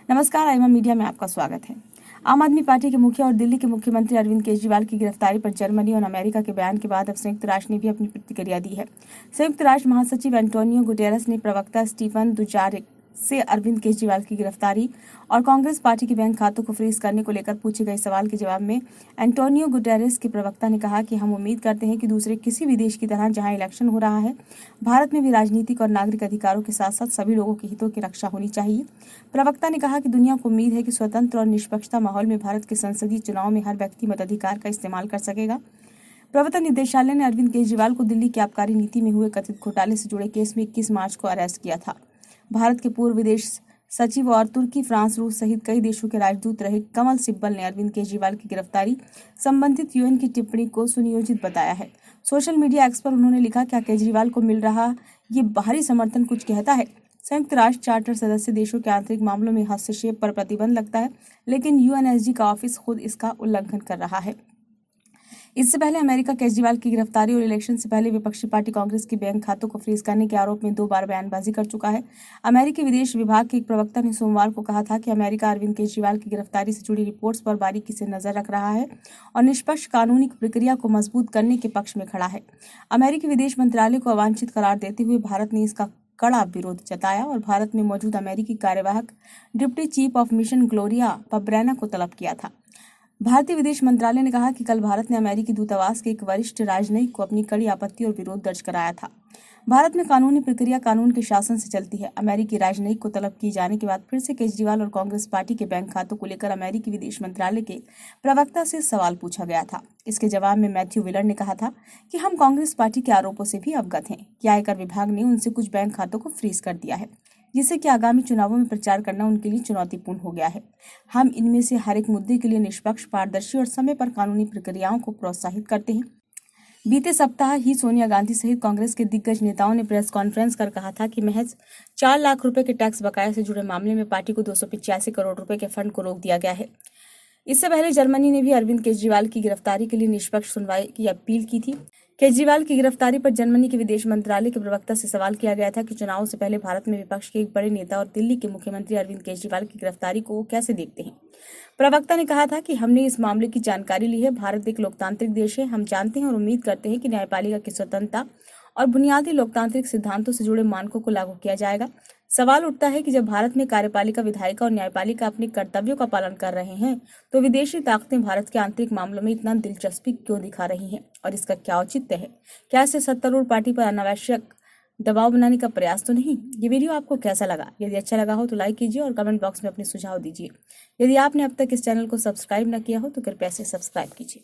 नमस्कार, आईमा मीडिया में आपका स्वागत है। आम आदमी पार्टी के मुखिया और दिल्ली के मुख्यमंत्री अरविंद केजरीवाल की गिरफ्तारी पर जर्मनी और अमेरिका के बयान के बाद अब संयुक्त राष्ट्र ने भी अपनी प्रतिक्रिया दी है। संयुक्त राष्ट्र महासचिव एंटोनियो गुटेरेस ने प्रवक्ता स्टीफन दुजारिक से अरविंद केजरीवाल की गिरफ्तारी और कांग्रेस पार्टी के बैंक खातों को फ्रीज करने को लेकर पूछे गए सवाल के जवाब में एंटोनियो गुटेरेस के प्रवक्ता ने कहा कि हम उम्मीद करते हैं कि दूसरे किसी भी देश की तरह जहां इलेक्शन हो रहा है, भारत में भी राजनीतिक और नागरिक अधिकारों के साथ साथ सभी लोगों के हितों की रक्षा होनी चाहिए। प्रवक्ता ने कहा कि दुनिया को उम्मीद है कि स्वतंत्र और निष्पक्षता माहौल में भारत के संसदीय चुनाव में हर व्यक्ति मताधिकार का इस्तेमाल कर सकेगा। प्रवर्तन निदेशालय ने अरविंद केजरीवाल को दिल्ली की आबकारी नीति में हुए कथित घोटाले से जुड़े केस में 21 मार्च को अरेस्ट किया था। भारत के पूर्व विदेश सचिव और तुर्की, फ्रांस, रूस सहित कई देशों के राजदूत रहे कमल सिब्बल ने अरविंद केजरीवाल की गिरफ्तारी संबंधित यूएन की टिप्पणी को सुनियोजित बताया है। सोशल मीडिया एक्स पर उन्होंने लिखा, क्या केजरीवाल को मिल रहा ये बाहरी समर्थन कुछ कहता है? संयुक्त राष्ट्र चार्टर सदस्य देशों के आंतरिक मामलों में हस्तक्षेप पर प्रतिबंध लगता है, लेकिन यूएनएसजी का ऑफिस खुद इसका उल्लंघन कर रहा है। इससे पहले अमेरिका केजरीवाल की गिरफ्तारी और इलेक्शन से पहले विपक्षी पार्टी कांग्रेस के बैंक खातों को फ्रीज करने के आरोप में 2 बार बयानबाजी कर चुका है। अमेरिकी विदेश विभाग के एक प्रवक्ता ने सोमवार को कहा था कि अमेरिका अरविंद केजरीवाल की गिरफ्तारी से जुड़ी रिपोर्ट्स पर बारीकी से नजर रख रहा है और निष्पक्ष कानूनी प्रक्रिया को मजबूत करने के पक्ष में खड़ा है। अमेरिकी विदेश मंत्रालय को अवांछित करार देते हुए भारत ने इसका कड़ा विरोध जताया और भारत में मौजूद अमेरिकी कार्यवाहक deputy chief of mission Gloria Berbena को तलब किया था। भारतीय विदेश मंत्रालय ने कहा कि कल भारत ने अमेरिकी दूतावास के एक वरिष्ठ राजनयिक को अपनी कड़ी आपत्ति और विरोध दर्ज कराया था। भारत में कानूनी प्रक्रिया कानून के शासन से चलती है। अमेरिकी राजनयिक को तलब किए जाने के बाद फिर से केजरीवाल और कांग्रेस पार्टी के बैंक खातों को लेकर अमेरिकी विदेश मंत्रालय के प्रवक्ता से सवाल पूछा गया था। इसके जवाब में मैथ्यू विलर ने कहा था कि हम कांग्रेस पार्टी के आरोपों से भी अवगत हैं कि आयकर विभाग ने उनसे कुछ बैंक खातों को फ्रीज कर दिया है, जिससे कि आगामी चुनावों में प्रचार करना उनके लिए चुनौतीपूर्ण हो गया है। हम इनमें से हर एक मुद्दे के लिए निष्पक्ष, पारदर्शी और समय पर कानूनी प्रक्रियाओं को प्रोत्साहित करते हैं। बीते सप्ताह ही सोनिया गांधी सहित कांग्रेस के दिग्गज नेताओं ने प्रेस कॉन्फ्रेंस कर कहा था कि महज 4 लाख रुपए के टैक्स बकाया से जुड़े मामले में पार्टी को 285 करोड़ रुपए के फंड को रोक दिया गया है। इससे पहले जर्मनी ने भी अरविंद केजरीवाल की गिरफ्तारी के लिए निष्पक्ष सुनवाई की अपील की थी। केजरीवाल की गिरफ्तारी पर जर्मनी के विदेश मंत्रालय के प्रवक्ता से सवाल किया गया था कि चुनाव से पहले भारत में विपक्ष के एक बड़े नेता और दिल्ली के मुख्यमंत्री अरविंद केजरीवाल की गिरफ्तारी को कैसे देखते हैं। प्रवक्ता ने कहा था कि हमने इस मामले की जानकारी ली है। भारत एक लोकतांत्रिक देश है। हम जानते हैं और उम्मीद करते हैं कि न्यायपालिका की स्वतंत्रता और बुनियादी लोकतांत्रिक सिद्धांतों से जुड़े मानकों को लागू किया जाएगा। सवाल उठता है कि जब भारत में कार्यपालिका, विधायिका और न्यायपालिका अपने कर्तव्यों का पालन कर रहे हैं, तो विदेशी ताकतें भारत के आंतरिक मामलों में इतना दिलचस्पी क्यों दिखा रही हैं और इसका क्या औचित्य है? क्या इससे सत्तारूढ़ पार्टी पर अनावश्यक दबाव बनाने का प्रयास तो नहीं? ये वीडियो आपको कैसा लगा? यदि अच्छा लगा हो तो लाइक कीजिए और कमेंट बॉक्स में अपने सुझाव दीजिए। यदि आपने अब तक इस चैनल को सब्सक्राइब न किया हो तो कृपया इसे सब्सक्राइब कीजिए।